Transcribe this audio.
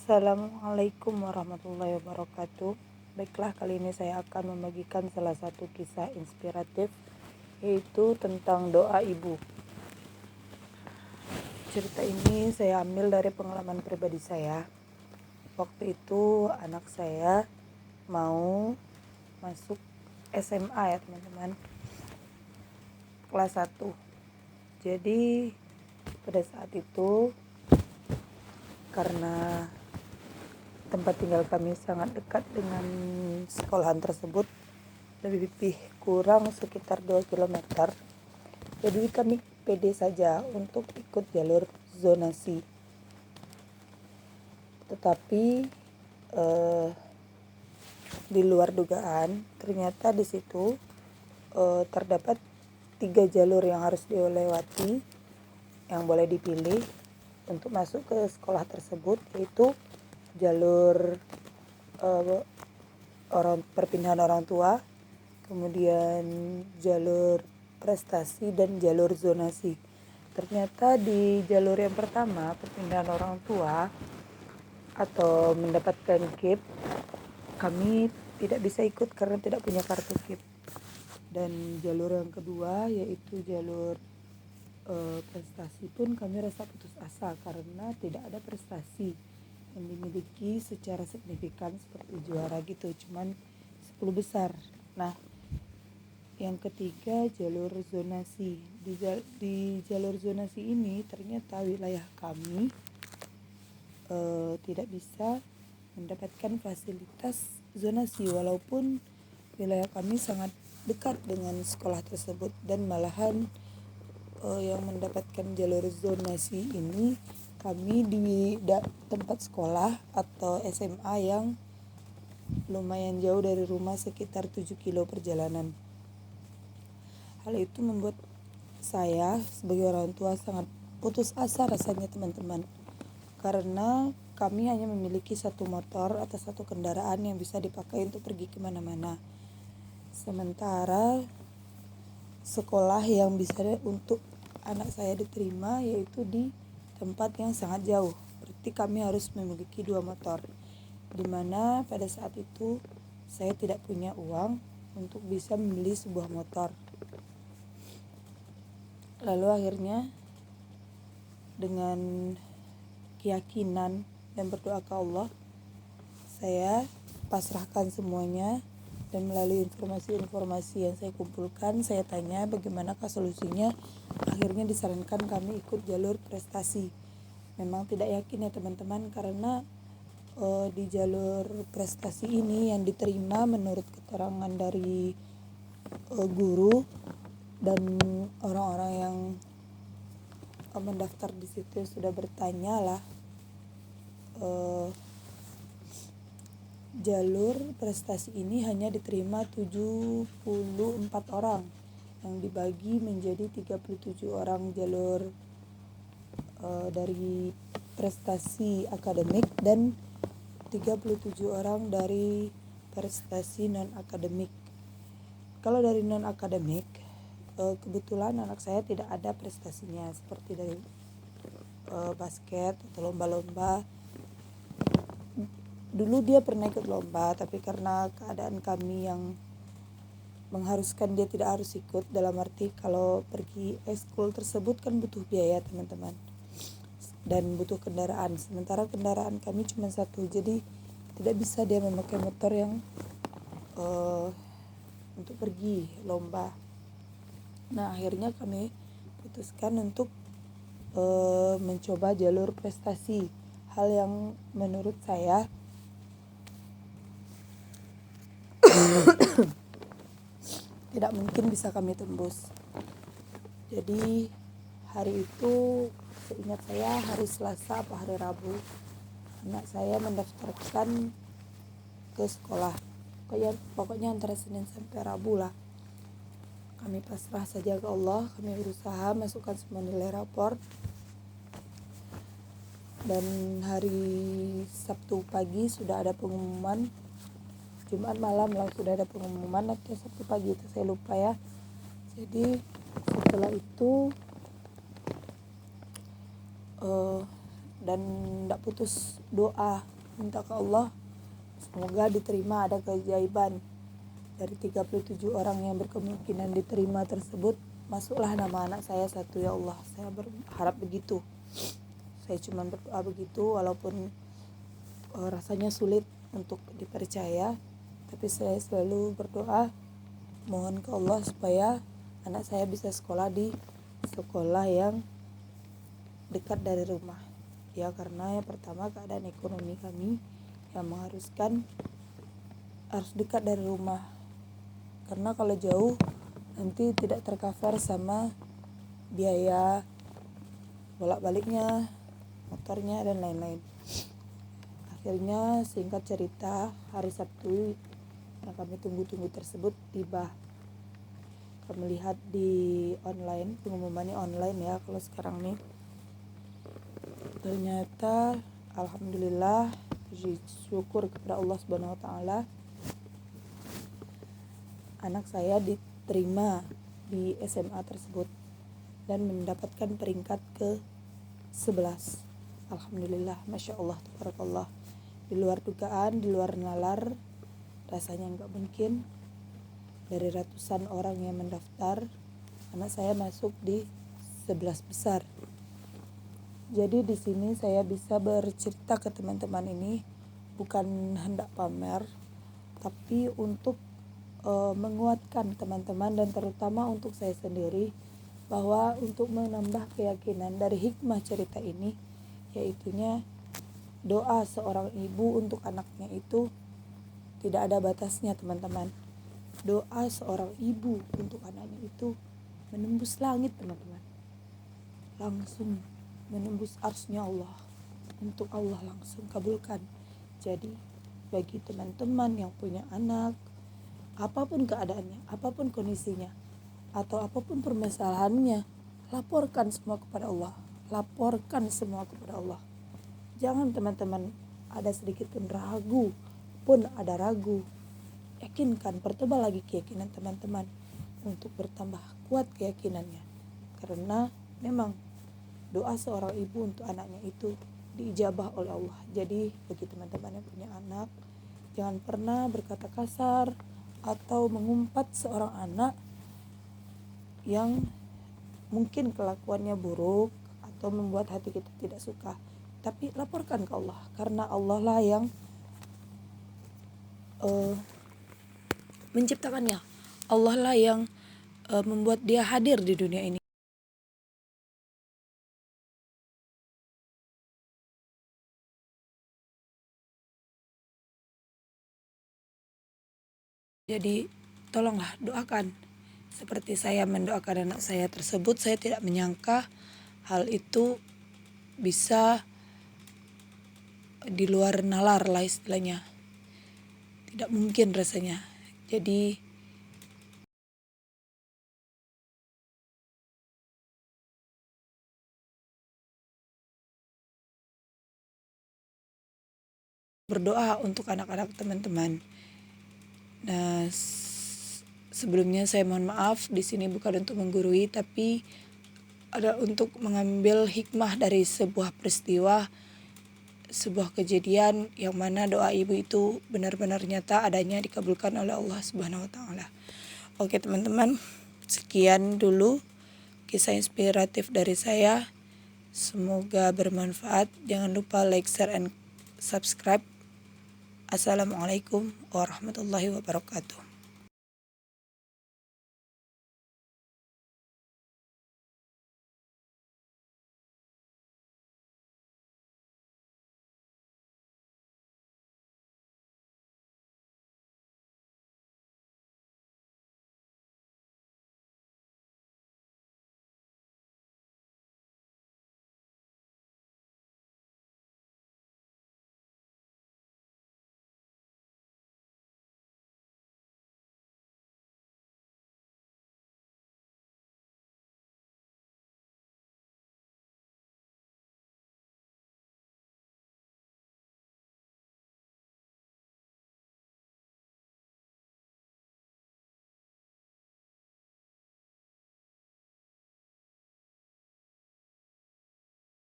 Assalamualaikum warahmatullahi wabarakatuh. Baiklah, kali ini saya akan membagikan salah satu kisah inspiratif, yaitu tentang doa ibu. Cerita ini saya ambil dari pengalaman pribadi saya. Waktu itu anak saya mau masuk SMA ya teman-teman, kelas 1. Jadi pada saat itu karena tempat tinggal kami sangat dekat dengan sekolahan tersebut, lebih kurang sekitar 2 km. Jadi kami pede saja untuk ikut jalur zonasi. Tetapi di luar dugaan, ternyata di situ terdapat 3 jalur yang harus dilewati yang boleh dipilih untuk masuk ke sekolah tersebut, yaitu jalur perpindahan orang tua, kemudian jalur prestasi dan jalur zonasi. Ternyata di jalur yang pertama, perpindahan orang tua atau mendapatkan KIP, kami tidak bisa ikut karena tidak punya kartu KIP. Dan jalur yang kedua, yaitu jalur prestasi, pun kami rasa putus asa karena tidak ada prestasi yang dimiliki secara signifikan seperti juara gitu, cuman 10 besar. Nah, yang ketiga jalur zonasi. Di jalur zonasi ini ternyata wilayah kami tidak bisa mendapatkan fasilitas zonasi, walaupun wilayah kami sangat dekat dengan sekolah tersebut, dan malahan yang mendapatkan jalur zonasi ini kami di tempat sekolah atau SMA yang lumayan jauh dari rumah, sekitar 7 kilo perjalanan. Hal itu membuat saya sebagai orang tua sangat putus asa rasanya teman-teman, karena kami hanya memiliki satu motor atau satu kendaraan yang bisa dipakai untuk pergi kemana-mana. Sementara sekolah yang bisa untuk anak saya diterima yaitu di tempat yang sangat jauh. Berarti kami harus memiliki 2 motor, dimana pada saat itu saya tidak punya uang untuk bisa membeli sebuah motor. Lalu akhirnya dengan keyakinan dan berdoa ke Allah, saya pasrahkan semuanya. Dan melalui informasi-informasi yang saya kumpulkan, saya tanya bagaimanakah solusinya. Akhirnya disarankan kami ikut jalur prestasi. Memang tidak yakin ya teman-teman, karena di jalur prestasi ini yang diterima menurut keterangan dari guru dan orang-orang yang mendaftar di situ sudah bertanya lah, jalur prestasi ini hanya diterima 74 orang yang dibagi menjadi 37 orang jalur dari prestasi akademik dan 37 orang dari prestasi non akademik. Kalau dari non akademik, kebetulan anak saya tidak ada prestasinya seperti dari basket atau lomba-lomba. Dulu dia pernah ikut lomba, tapi karena keadaan kami yang mengharuskan dia tidak harus ikut, dalam arti kalau pergi ekskul tersebut kan butuh biaya teman-teman, dan butuh kendaraan. Sementara kendaraan kami cuma satu, jadi tidak bisa dia memakai motor yang untuk pergi lomba. Nah, akhirnya kami putuskan untuk mencoba jalur prestasi, hal yang menurut saya tidak mungkin bisa kami tembus. Jadi hari itu seingat saya hari Selasa atau hari Rabu, anak saya mendaftarkan ke sekolah. Pokoknya antara Senin sampai Rabu lah. Kami pasrah saja ke Allah, kami berusaha masukkan semua nilai rapor. Dan hari Sabtu pagi sudah ada pengumuman, Jumat malam lah sudah ada pengumuman, atau Sabtu pagi itu saya lupa ya. Jadi setelah itu dan tidak putus doa minta ke Allah semoga diterima, ada keajaiban. Dari 37 orang yang berkemungkinan diterima tersebut, masuklah nama anak saya satu, ya Allah. Saya berharap begitu. Saya cuma berdoa begitu, walaupun rasanya sulit untuk dipercaya, tapi saya selalu berdoa mohon ke Allah supaya anak saya bisa sekolah di sekolah yang dekat dari rumah. Ya, karena yang pertama keadaan ekonomi kami yang mengharuskan harus dekat dari rumah. Karena kalau jauh nanti tidak tercover sama biaya bolak-baliknya, motornya dan lain-lain. Akhirnya singkat cerita, hari Sabtu yang kami tunggu-tunggu tersebut tiba. Kami lihat di online, pengumumannya online ya kalau sekarang nih. Ternyata alhamdulillah, puji syukur kepada Allah Subhanahu wa taala, anak saya diterima di SMA tersebut dan mendapatkan peringkat ke-11. Alhamdulillah, Masya Allah, tabarakallah. Di luar dugaan, di luar nalar, rasanya nggak mungkin. Dari ratusan orang yang mendaftar, anak saya masuk di 11 besar. Jadi di sini saya bisa bercerita ke teman-teman ini bukan hendak pamer, tapi untuk menguatkan teman-teman dan terutama untuk saya sendiri, bahwa untuk menambah keyakinan dari hikmah cerita ini, yaitunya doa seorang ibu untuk anaknya itu tidak ada batasnya, teman-teman. Doa seorang ibu untuk anaknya itu menembus langit, teman-teman, langsung menembus arsy-Nya Allah. Untuk Allah langsung kabulkan. Jadi bagi teman-teman yang punya anak, apapun keadaannya, apapun kondisinya, atau apapun permasalahannya, laporkan semua kepada Allah. Laporkan semua kepada Allah. Jangan teman-teman ada sedikit pun ragu, yakinkan, pertebal lagi keyakinan teman-teman untuk bertambah kuat keyakinannya. Karena memang doa seorang ibu untuk anaknya itu diijabah oleh Allah. Jadi bagi teman-teman yang punya anak, jangan pernah berkata kasar atau mengumpat seorang anak yang mungkin kelakuannya buruk atau membuat hati kita tidak suka. Tapi laporkan ke Allah, karena Allah lah yang menciptakannya. Allah lah yang membuat dia hadir di dunia ini. Jadi tolonglah doakan. Seperti saya mendoakan anak saya tersebut, saya tidak menyangka hal itu bisa di luar nalar lah istilahnya. Tidak mungkin rasanya. Jadi berdoa untuk anak-anak teman-teman. Nah, sebelumnya saya mohon maaf, di sini bukan untuk menggurui, tapi ada untuk mengambil hikmah dari sebuah peristiwa, sebuah kejadian yang mana doa ibu itu benar-benar nyata adanya, dikabulkan oleh Allah Subhanahu wa taala. Oke teman-teman, sekian dulu kisah inspiratif dari saya. Semoga bermanfaat. Jangan lupa like, share, and subscribe. Assalamualaikum warahmatullahi wabarakatuh.